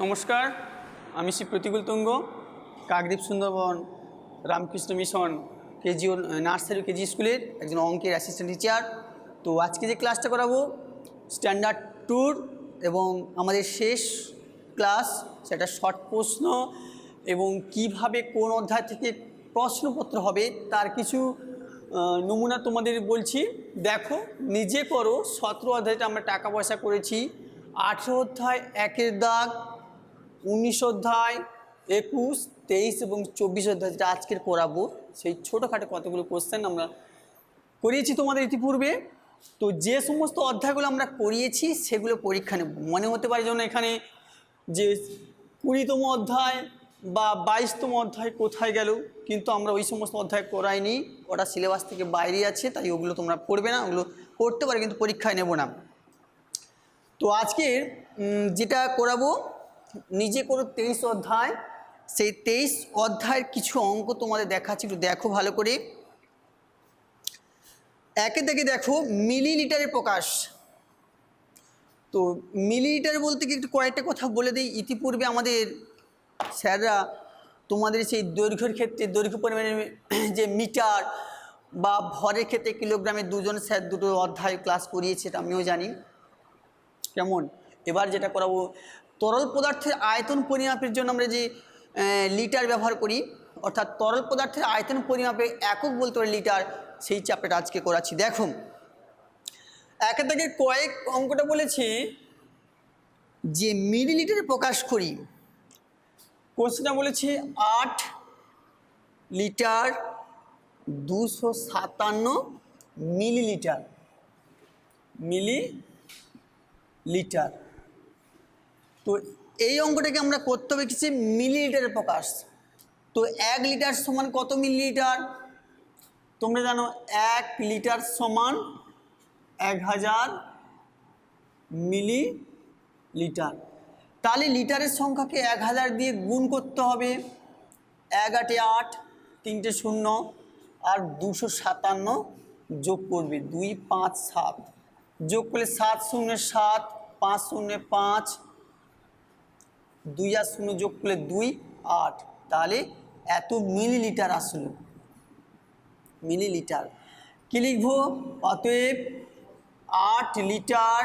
নমস্কার, আমি Shri Pratikul Tunga, Kakdwip Sundarban Ramakrishna mission KG nursery KG স্কুলের একজন অঙ্কের অ্যাসিস্ট্যান্ট টিচার। তো আজকে যে ক্লাসটা করাবো স্ট্যান্ডার্ড ট্যুর এবং আমাদের শেষ ক্লাস, সেটা শর্ট প্রশ্ন এবং কিভাবে কোন অধ্যায় থেকে প্রশ্নপত্র হবে তার কিছু নমুনা তোমাদের বলছি। দেখো, নিজে করো। 17 অধ্যায়টা আমরা টাকা পয়সা করেছি, 18 অধ্যায় একের দাগ, 19 অধ্যায়, 21, 23 এবং 24 অধ্যায় যেটা আজকের করাবো, সেই ছোটোখাটো কতগুলো কোশ্চেন আমরা করিয়েছি তোমাদের ইতিপূর্বে। তো যে সমস্ত অধ্যায়গুলো আমরা করিয়েছি সেগুলো পরীক্ষা নেব। মনে হতে পারে যেন এখানে যে 20তম অধ্যায় বা 22তম অধ্যায় কোথায় গেল, কিন্তু আমরা ওই সমস্ত অধ্যায় করাইনি, ওটা সিলেবাস থেকে বাইরে আছে, তাই ওগুলো তোমরা পড়বে না। ওগুলো পড়তে পারে কিন্তু পরীক্ষায় নেব না। তো আজকে যেটা করাবো নিজে করো 23 অধ্যায়, সেই 23 অধ্যায়ের কিছু অঙ্ক তোমাদের দেখাচ্ছি, একটু দেখো ভালো করে। একে থেকে দেখো মিলিলিটারের প্রকাশ। তো মিলিলিটার বলতে কি একটু কয়েকটা কথা বলে দিই। ইতিপূর্বে আমাদের স্যাররা তোমাদের সেই দৈর্ঘ্যের ক্ষেত্রে দৈর্ঘ্য পরিমাণের যে মিটার বা ভরের ক্ষেত্রে কিলোগ্রামে দুজন স্যার দুটো অধ্যায় ক্লাস করিয়েছে, এটা আমিও জানি। কেমন? এবার যেটা করাবো তরল পদার্থের আয়তন পরিমাপের জন্য আমরা যে লিটার ব্যবহার করি, অর্থাৎ তরল পদার্থের আয়তন পরিমাপের একক বলতে পারে লিটার, সেই চ্যাপ্টারটা আজকে করাচ্ছি। দেখো, একে থেকে কয়েক অঙ্কটা বলেছি যে মিলিলিটারে প্রকাশ করি। কোশ্চেনটা বলেছে 8 লিটার 257 মিলিলিটার। মিলিলিটার। তো এই অঙ্কটাকে আমরা করতে হবে কিছু মিলিলিটারের প্রকাশ। তো 1 লিটার সমান কত মিলিলিটার? তোমরা জানো 1 লিটার সমান 1000 মিলিলিটার। তাহলে লিটারের সংখ্যাকে 1000 দিয়ে গুণ করতে হবে। 1 8 8, 3টে 0 আর 257 যোগ করবে, 2 5 7 যোগ করলে 7 0 7, 5 0 5, 2 আর 0 যোগ করলে 2 8, তাহলে এত মিলিলিটার আসলো। মিলিলিটার কি লিখবো? অতএব 8 লিটার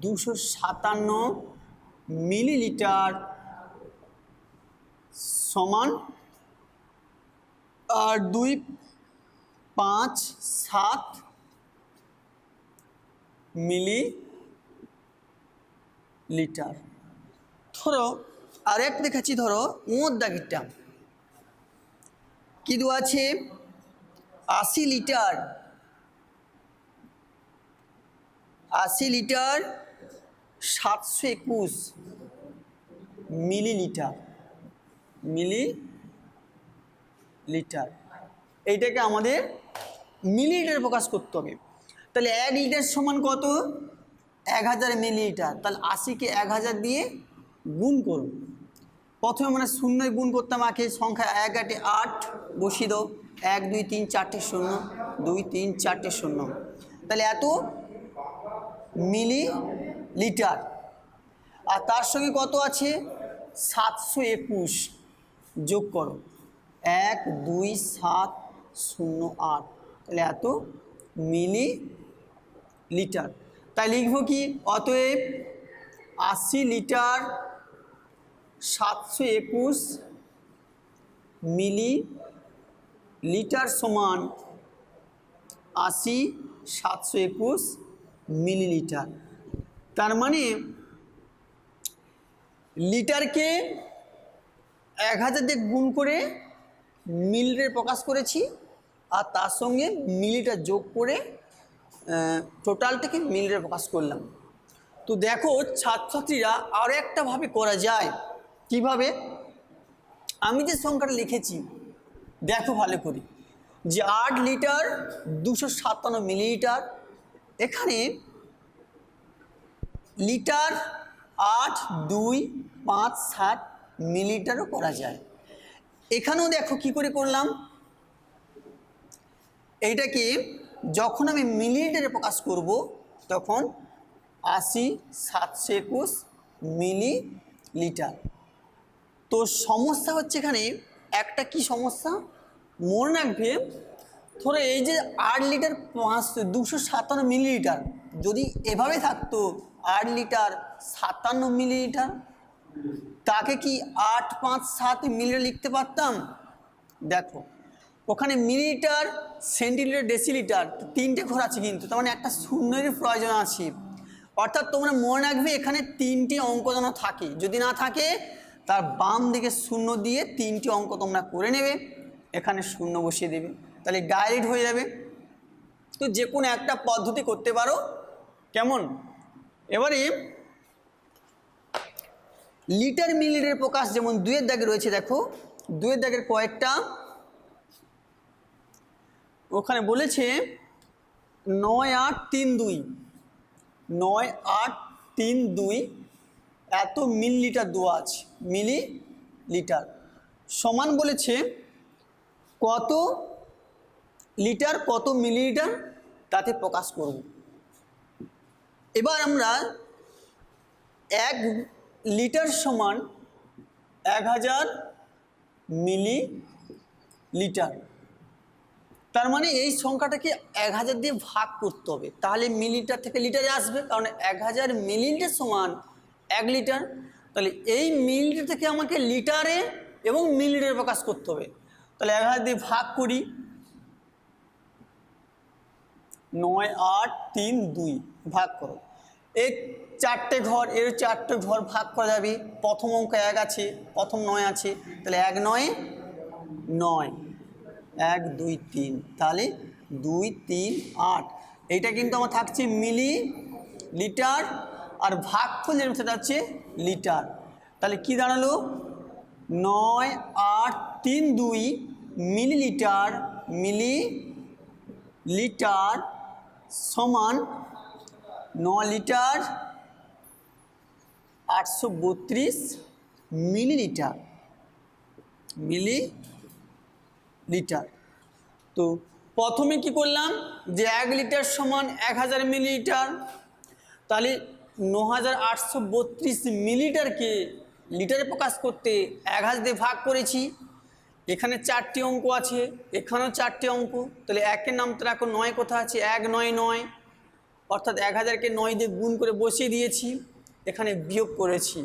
257 মিলিলিটার সমান আর 2 5 7 মিলিলিটার। ধরো আর এক দেখাচ্ছি, ধরো ওর দাগেরটা কি দেওয়া আছে? 80 লিটার 721 মিলিলিটার। মিলিলিটার এইটাকে আমাদের মিলিলিটারে প্রকাশ করতে হবে। তাহলে 1 লিটার সমান কত? 1000 মিলিলিটার। তাহলে 80কে 1000 দিয়ে গুণ করুন। প্রথমে মানে শূন্যে গুণ করতাম, আগে সংখ্যা 1 8 8 বসিয়ে দাও, 1 2 3 4টে 0, 2 3 4টে 0, তাহলে এত মিলিলিটার। আর তার সঙ্গে কত আছে? 721 যোগ করো, 1 2 7 0 8, তাহলে এত মিলিলিটার। তাই লিখবো কি? অতএব 80 লিটার 721 মিলিলিটার সমান 80 721 মিলিলিটার। তার মানে লিটারকে 1000 দিয়ে গুণ করে মিলিলিটারে প্রকাশ করেছি, আর তার সঙ্গে মিলিলিটার যোগ করে টোটালটাকে মিলিলিটারে প্রকাশ করলাম। তো দেখো ছাত্রছাত্রীরা আরও একটা ভাবে করা যায়। কিভাবে? আমি যে সংখ্যাটা লিখেছি দেখো ভালো করে, যে 8 লিটার 257 মিলিলিটার, এখানে লিটার 8 2 5 7 মিলিলিটারও করা যায়। এখানেও দেখো কি করে করলাম। এইটাকে যখন আমি মিলিলিটারে প্রকাশ করব তখন 80 721 মিলিলিটার লিটার। তো সমস্যা হচ্ছে এখানে একটা কি সমস্যা মনে রাখবে, ধরো এই যে 8 লিটার 257 মিলিলিটার, যদি এভাবে থাকতো 8 লিটার 57 মিলিলিটার, তাকে কি 857 মিলিলিটার লিখতে পারতাম? দেখো ওখানে মিলিলিটার, সেন্টিলিটার, ডেসিলিটার তিনটে ঘর আছে, কিন্তু তার মানে একটা শূন্যের প্রয়োজন আছে। অর্থাৎ তোমরা মনে রাখবে এখানে 3টি অঙ্ক যেন থাকে, যদি না থাকে তার বাম দিকে শূন্য দিয়ে 3টি অঙ্ক তোমরা করে নেবে, এখানে শূন্য বসিয়ে দেবে, তাহলে ডাইরেক্ট হয়ে যাবে। তো যে কোনো একটা পদ্ধতি করতে পারো, কেমন? এবারে লিটার মিলিলিটার প্রকাশ যেমন 2-এর দাগে রয়েছে, দেখো 2-এর দাগের কয়েকটা ওখানে বলেছে 9832, 9832 এত মিলিলিটার দেওয়া আছে, মিলিলিটার সমান বলেছে কত লিটার কত মিলিলিটার, তাতে প্রকাশ করব। এবার আমরা 1 লিটার সমান 1000 মিলিলিটার, তার মানে এই সংখ্যাটাকে 1000 দিয়ে ভাগ করতে হবে, তাহলে মিলিলিটার থেকে লিটারে আসবে, কারণ 1000 মিলিলিটার সমান 1 লিটার। তাহলে এই মিলিলিটার থেকে আমাকে লিটারে এবং মিলিলিটারে প্রকাশ করতে হবে, তাহলে 1000 দিয়ে ভাগ করি, 9832 ভাগ করো, এই 4টে ঘর, এর 4টে ঘর ভাগ করা যাবে, প্রথম অঙ্ক 1 আছে, প্রথম 9 আছে, তাহলে 1 9 9, 1 2 3, তাহলে 2 3 8, এইটা কিন্তু আমার থাকছে মিলি লিটার, আর ভাগফল যেটা সেটা হচ্ছে লিটার। তাহলে কি দাঁড়ালো 9832 মিলিলিটার, মিলিলিটার সমান 9 লিটার 832 মিলিলিটার, মিলিলিটার। তো প্রথমে কি করলাম যে 1 লিটার সমান 1000 মিলিলিটার, তাহলে 9832 মিলিলিটারকে লিটারে প্রকাশ করতে 1000 দিয়ে ভাগ করেছি, এখানে 4টি অঙ্ক আছে, এখানেও 4টি অঙ্ক, তাহলে 1-এর নামটা রাখো, 9 কোথায় আছে, 1 9 9, অর্থাৎ 1000কে 9 দিয়ে গুণ করে বসিয়ে দিয়েছি, এখানে বিয়োগ করেছি,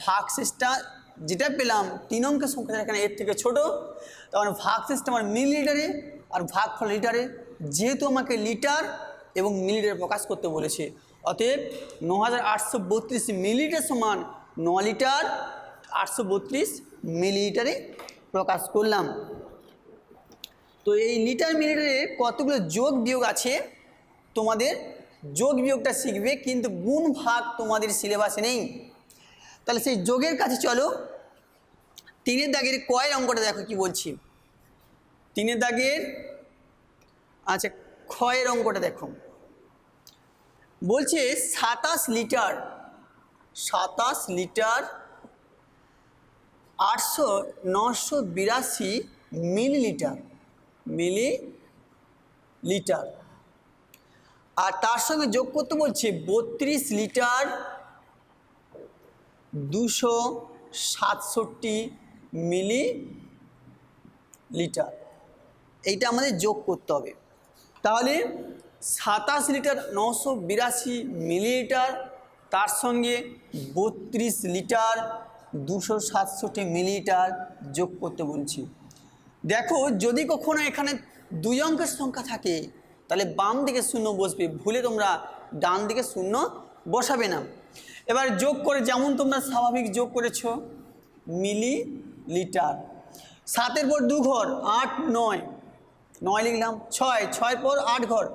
ভাগশেষটা যেটা পেলাম 3 অঙ্কের সংখ্যা এখানে এর থেকে ছোট, তার মানে ভাগশেষটা আমার মিলিলিটারে আর ভাগফল লিটারে, যেহেতু আমাকে লিটার এবং মিলিলিটারে প্রকাশ করতে বলেছে, অতএব 9832 মিলিলিটার সমান 9 লিটার 832 মিলিলিটারে প্রকাশ করলাম। তো এই লিটার মিলিলিটারে কতগুলো যোগ বিয়োগ আছে, তোমাদের যোগ বিয়োগটা শিখবে, কিন্তু গুণ ভাগ তোমাদের সিলেবাসে নেই। তাহলে সেই যোগের কাছে চলো, 3-এর দাগের কয়ের অঙ্কটা দেখো কি বলছি, 3-এর দাগের আচ্ছা ক্ষয়ের অঙ্কটা দেখো, বলছে 27 লিটার 982 মিলিলিটার, মিলিলিটার, আর তার সঙ্গে যোগ করতে বলছে 32 লিটার 267 মিলিলিটার, এইটা আমাদের যোগ করতে হবে। তাহলে 27 লিটার 982 মিলিলিটার, তার সঙ্গে 32 লিটার 267 মিলিলিটার যোগ করতে বলছি। দেখো যদি কখনো এখানে 2 অঙ্কের সংখ্যা থাকে, তাহলে বাম দিকে শূন্য বসবে, ভুলে তোমরা ডান দিকে শূন্য বসাবে না। এবার যোগ করে যেমন তোমরা স্বাভাবিক যোগ করেছো, মিলিলিটার, 7-এর পর 2 ঘর 8 9, 9 লিখলাম, 6 6-এর পর 8 ঘর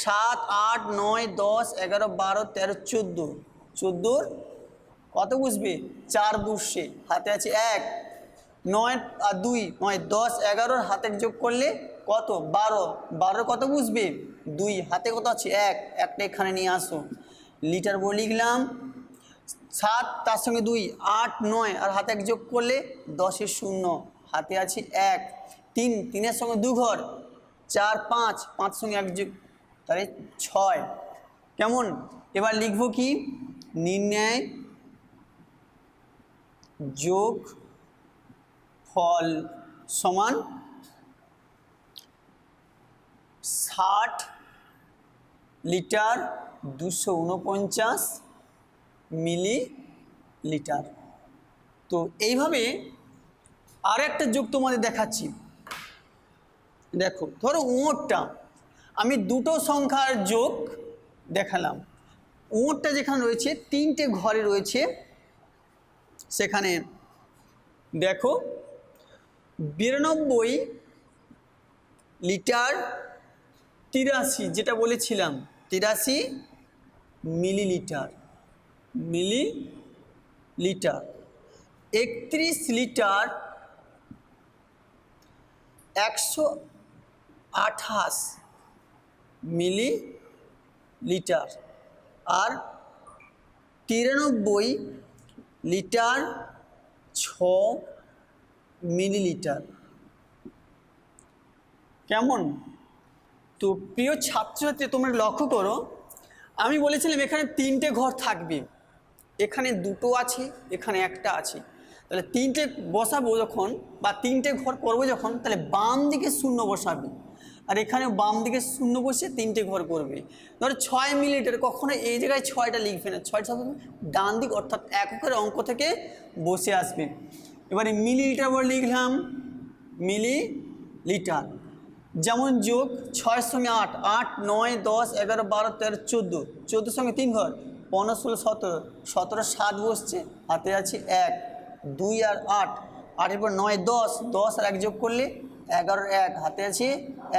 7 8 9 10 11 12 13 14, 14-র কত বুঝবে 4 বসছে, হাতে আছে 1, 9 আর 2 9 10 11-র হাতে যোগ করলে কত 12, 12-র কত বুঝবে 2, হাতে কত আছে 1, একটা এখানে নিয়ে আসো, লিটার বলে লিখলাম, 7 তার সঙ্গে 2 8 9, আর হাতে 1 যোগ করলে 10-এর 0, হাতে আছে 1, 3 3-এর সঙ্গে 2 ঘর 4 5 5 সঙ্গে 1 যোগ, তাহলে 6, কেমন? এবার লিখবো কি, নির্ণয় যোগ ফল সমান 60 লিটার 249 মিলিলিটার। তো এইভাবে আর একটা যোগ তোমাদের দেখাচ্ছি। দেখো, ধরো ওঁটটা আমি দুটো সংখ্যার যোগ দেখালাম। ওঁটটা যেখানে রয়েছে 3টে ঘরে রয়েছে, সেখানে দেখো 92 লিটার 83, যেটা বলেছিলাম 83 মিলিলিটার 31 লিটার 128 মিলিলিটার আর 93 লিটার 6 মিলিলিটার। কেমন? তো প্রিয় ছাত্রছাত্রী, তোমরা লক্ষ্য করো, আমি বলেছিলাম এখানে 3টে ঘর থাকবে, এখানে 2টো আছে, এখানে একটা আছে। তাহলে 3টে বসাবো যখন, বা 3টে ঘর করবো যখন, তাহলে বাম দিকে শূন্য বসাবে, আর এখানে বাম দিকে শূন্য বসে 3টে ঘর করবে। ধরো 6 মিলিলিটার, কখনো এই জায়গায় 6টা লিখবে না, 6টা ডান দিক অর্থাৎ এককের অঙ্ক থেকে বসে আসবে। এবারে মিলিলিটার বলে লিখলাম মিলিলিটার। যেমন যোগ 6 সঙ্গে 8, 8 9 10 11 12 13 14, 14 সঙ্গে 3 ঘর 15 16 17, 17 7 বসছে, হাতে আছে 1 2 আর 8, 8 এর পর 9 10, 10 আর 1 যোগ করলে 11 1, হাতে আছে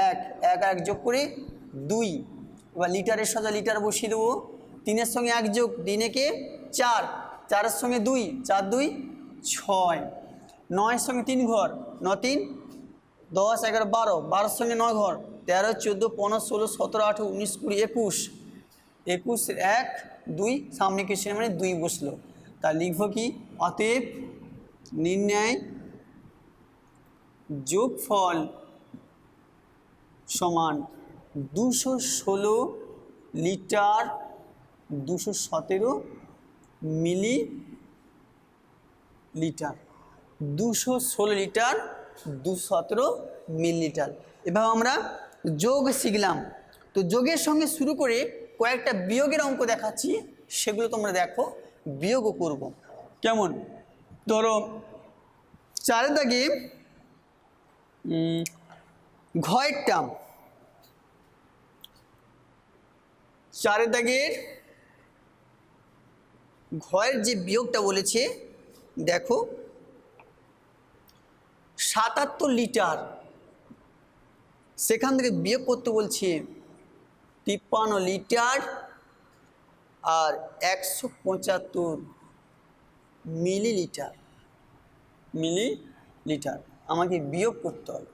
1 1 আর 1 যোগ করে 2। এবার লিটারের সাথে লিটার বসিয়ে দেবো। 3-এর সঙ্গে 1 যোগ 3 একে 4, 4-এর সঙ্গে 2, 4 2 6, 9-এর সঙ্গে 3 ঘর 9 3 10 11 12, 12-এর সঙ্গে 9 ঘর 13 14 15 16 17 18 19 20 21, 21 1 2, সামনে কিছু মানে 2 বসলো। তা লিখবো কি? অতএব নির্ণয় যোগফল সমান 216 লিটার 217 মিলিলিটার। 216 litre 217 millilitre. এভাবে আমরা যোগ শিখলাম। তো যোগের সঙ্গে শুরু করে কয়েকটা বিয়োগের অঙ্ক দেখাচ্ছি, সেগুলো তোমরা দেখো, বিয়োগও করব। কেমন? ধরো 4 দাগে ঘয়েরটা, 4 দাগের ঘয়ের যে বিয়োগটা বলেছে, দেখো 77 লিটার, সেখান থেকে বিয়োগ করতে বলছে 53 লিটার আর 175 মিলিলিটার। আমাকে বিয়োগ করতে হবে।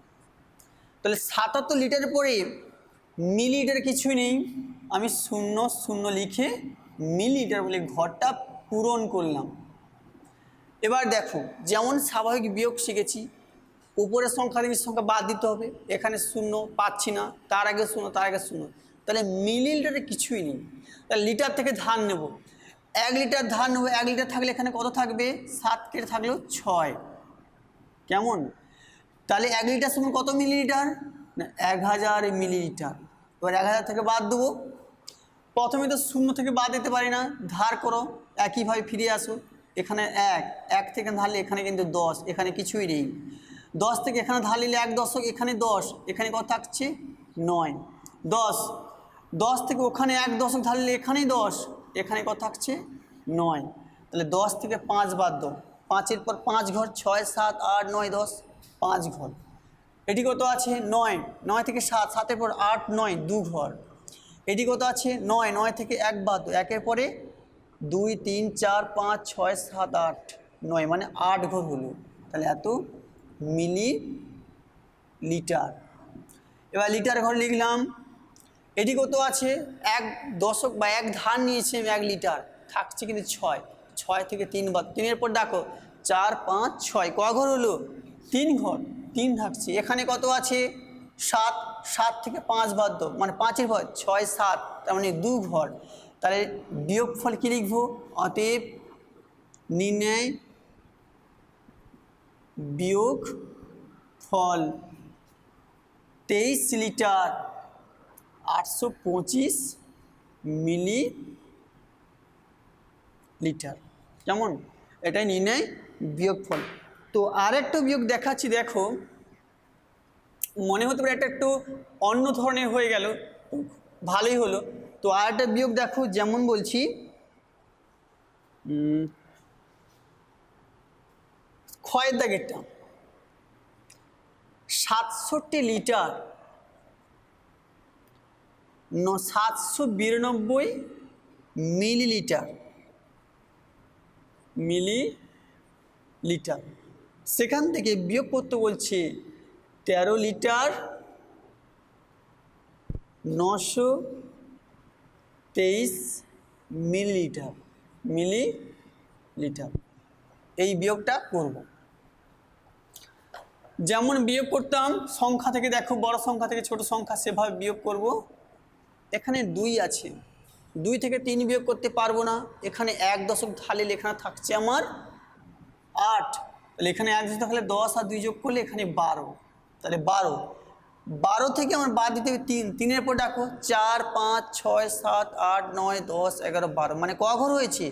তাহলে 77 লিটারের পরে মিলিলিটার কিছুই নেই, আমি 0 0 লিখে মিলিলিটার বলে ঘরটা পূরণ করলাম। এবার দেখো, যেমন স্বাভাবিক বিয়োগ শিখেছি, উপরের সংখ্যা থেকে সংখ্যা বাদ দিতে হবে। এখানে 0 পাচ্ছি না, তার আগে 0 তার আগে 0, তাহলে মিলিলিটারে কিছুই নেই। তাহলে লিটার থেকে ধার নেব, 1 লিটার ধার নেব। 1 লিটার থাকলে এখানে কত থাকবে? 7 কেটে থাকলেও 6। কেমন? তাহলে 1 লিটার সমান কত মিলিলিটার? না, 1000 মিলিলিটার। এবার 1000 থেকে বাদ দেবো। প্রথমে তো 0 থেকে বাদ দিতে পারি না, ধার করো, একইভাবে ফিরে আসো। এখানে 1 থেকে ধারলে এখানে কিন্তু 10, এখানে কিছুই নেই। 10 থেকে এখানে ধার নিলে 1 দশক, এখানে 10, এখানে কত থাকছে? 9। 10 থেকে ওখানে 1 দশক ধারলে এখানেই 10, এখানে কত থাকছে? 9। তাহলে 10 থেকে 5 বাদ দাও, 5-এর পর 5 ঘর 6 7 8 9 10, 5 ঘর। এটি কত আছে? 9। 9 থেকে 7, 7-এর পর 8 9 2 ঘর। এটি কত আছে? 9। 9 থেকে 1 বাদ দাও, 1-এর পরে 2 3 4 5 6 7 8 9, মানে 8 ঘর হলো। তাহলে এত মিলিলিটার। এবার লিটার ঘর লিখলাম। এটি কত আছে? 1 দশক বা 1 ধার নিয়েছি আমি 1 লিটার, থাকছে কিন্তু 6। 6 থেকে 3 বাদ, 3-এর পর দেখো 4 5 6, ক ঘর হলো? 3 ঘর, 3 থাকছে। এখানে কত আছে? 7। 7 থেকে 5 বাদ দাও, মানে 5-এর পর 6 7, তার মানে 2 ঘর। তাহলে বিয়োগফল কী লিখবো? অতএব নির্ণয় বিয়োগ ফল 23 লিটার 825 মিলি লিটার। কেমন? এটাই নির্ণয় বিয়োগফল। তো আরেকটা বিয়োগ দেখাচ্ছি, দেখো মনে হতে পারে এটা একটু অন্য ধরনের হয়ে গেল, ভালোই হলো। তো আরেকটা বিয়োগ দেখো, যেমন বলছি ক্ষয়ের দাগেরটা 67 লিটার 792 মিলিলিটার মিলিলিটার। সেখান থেকে বিয়োগ করতে বলছে 13 লিটার 923 মিলিলিটার। এই বিয়োগটা করব। যেমন বিয়োগ করতাম সংখ্যা থেকে, দেখো বড় সংখ্যা থেকে ছোট সংখ্যা সেভাবে বিয়োগ করব। এখানে 2 আছে, 2 থেকে 3 বিয়োগ করতে পারবো না। এখানে 1 দশক ঢালে লেখা থাকছে আমার 8, তাহলে এখানে 1 দশক থাকলে 10 আর 2 যোগ করলে এখানে 12, তাহলে 12 থেকে আমার বাদ দিতে হবে 3, 3-এর পর ডাকো 4 5 6 7 8 9 10 11 12, মানে ক ঘর হয়েছে?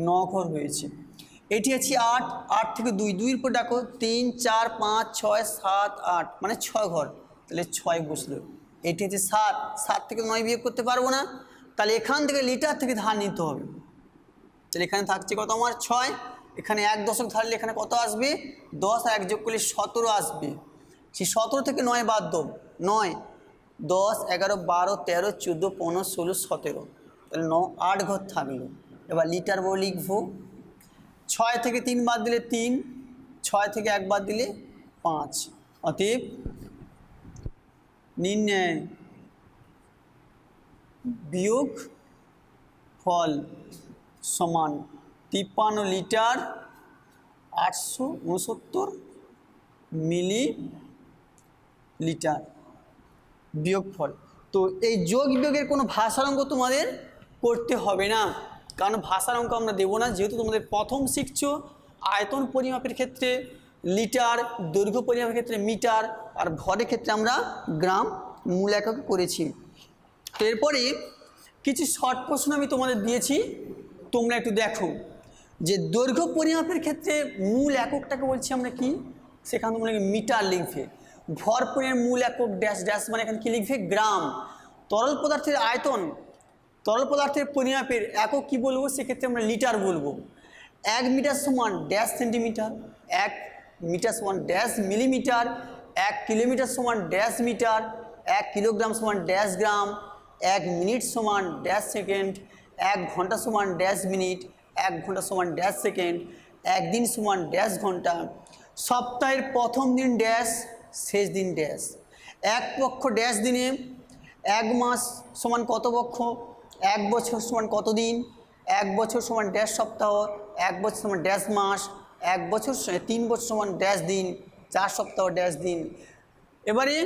9 ঘর হয়েছে। এটি আছে 8, 8 থেকে 2, 2-এর পর ডাকো 3 4 5 6 7 8, মানে 6 ঘর, তাহলে 6 বসলো। এটি হচ্ছে 7, 7 থেকে 9 বিয়োগ করতে পারবো না, তাহলে এখান থেকে লিটার থেকে ধার নিতে হবে। তাহলে এখানে থাকছে কত আমার? 6। এখানে 1 দশক ধারলে এখানে কত আসবে? 10 আর 1 যোগ করলে 17 আসবে। সেই 17 থেকে 9 বাদ দাও, 9 10 11 12 13 14 15 16 17, তাহলে 8 ঘর থাকলো। এবার লিটার বলে লিখবো। 6 থেকে 3 বাদ দিলে 3, 6 থেকে 1 বাদ দিলে 5। অতএব নির্ণয় বিয়োগ ফল সমান 53 লিটার 869 মিলিলিটার বিয়োগফল। তো এই যোগ বিয়োগের কোনো ভাষার অঙ্ক তোমাদের করতে হবে না, কারণ ভাষার অঙ্ক আমরা দেবো না, যেহেতু তোমাদের প্রথম শিখছো আয়তন পরিমাপের ক্ষেত্রে লিটার, দৈর্ঘ্য পরিমাপের ক্ষেত্রে মিটার, আর ভরের ক্ষেত্রে আমরা গ্রাম মূল একক করেছি। তো এরপরে কিছু শর্ট প্রশ্ন আমি তোমাদের দিয়েছি, তোমরা একটু দেখো যে দৈর্ঘ্য পরিমাপের ক্ষেত্রে মূল এককটাকে বলছি আমরা কি, সেখানে তোমরা মিটার লিখবে। ভর পরিমাপের মূল একক ড্যাশ ড্যাশ, মানে এখানে কী লিখবে? গ্রাম। তরল পদার্থের আয়তন, তরল পদার্থের পরিমাপের একক কি বলবো? সেক্ষেত্রে আমরা লিটার বলবো। 1 মিটার সমান ড্যাশ সেন্টিমিটার, 1 মিটার সমান ড্যাশ মিলিমিটার, 1 কিলোমিটার সমান ড্যাশ মিটার, 1 কিলোগ্রাম সমান ড্যাশ গ্রাম, 1 মিনিট সমান ড্যাশ সেকেন্ড, 1 ঘন্টা সমান ড্যাশ মিনিট, 1 ঘন্টা সমান ড্যাশ সেকেন্ড, 1 দিন সমান ড্যাশ ঘন্টা, সপ্তাহের প্রথম দিন ড্যাশ, শেষ দিন ড্যাশ, 1 পক্ষ ড্যাশ দিনে, 1 মাস সমান কত পক্ষ, 1 বছর সমান কত দিন, 1 বছর সমান ড্যাশ সপ্তাহ, 1 বছর সমান ড্যাশ মাস, 1 বছর 3 বছর সমান ড্যাশ দিন, 4 সপ্তাহ ড্যাশ দিন। এবারে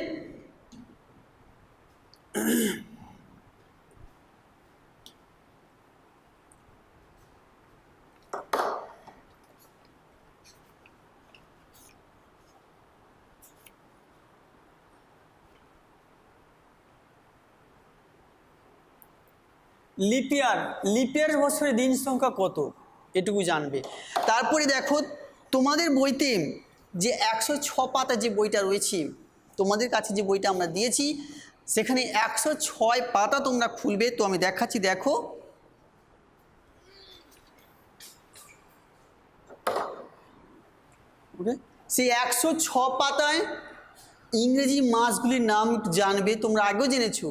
লিপিয়ার, লিপিয়ার বছরের দিন সংখ্যা কত এটুকু জানবে। তারপরে দেখো তোমাদের বইতে যে 106 পাতা যে বইটা রয়েছে, তোমাদের কাছে যে বইটা আমরা দিয়েছি সেখানে 106 পাতা তোমরা খুলবে। তো আমি দেখাচ্ছি, দেখো ওকে, সেই 106 পাতায় ইংরেজি মাসগুলির নাম জানবে, তোমরা আগেও জেনেছো,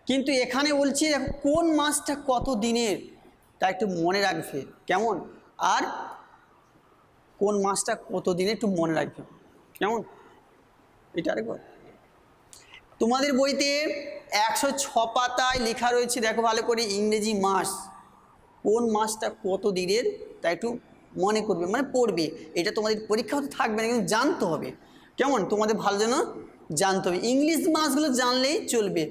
কিন্তু এখানে বলছি কোন মাসটা কত দিনের তা একটু মনে রাখবে, কেমন? আর কোন মাসটা কত দিনে একটু মনে রাখবে, কেমন? এটা আরেকবার তোমাদের বইতে 106 পাতায় লেখা রয়েছে, দেখো ভালো করে, ইংরেজি মাস, কোন মাসটা কত দিনের তা একটু মনে করবে, মানে পড়বে। এটা তোমাদের পরীক্ষা হতে থাকবে না, কিন্তু জানতে হবে, কেমন? তোমাদের ভালো যেন জানতে হবে, ইংলিশ মাসগুলো জানলেই চলবে,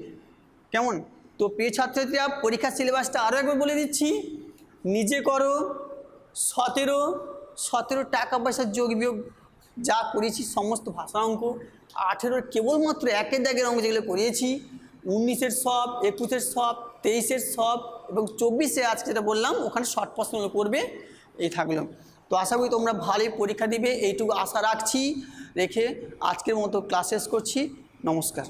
কেমন? তো প্রিয় ছাত্রছাত্রীরা, পরীক্ষার সিলেবাসটা আরও একবার বলে দিচ্ছি, নিজে করো। 17 টাকা পয়সার যোগ বিয়োগ যা করেছি সমস্ত ভাষা অঙ্ক, 18 কেবলমাত্র একের দাগের অঙ্ক যেগুলো করিয়েছি, 19-এর সব, 21-এর সব, 23-এর সব এবং 24-এ আজকে যেটা বললাম ওখানে শর্ট প্রশ্নগুলো করবে, এই থাকলো। তো আশা করি তোমরা ভালোই পরীক্ষা দিবে, এইটুকু আশা রাখছি রেখে আজকের মতো ক্লাস শেষ করছি। নমস্কার।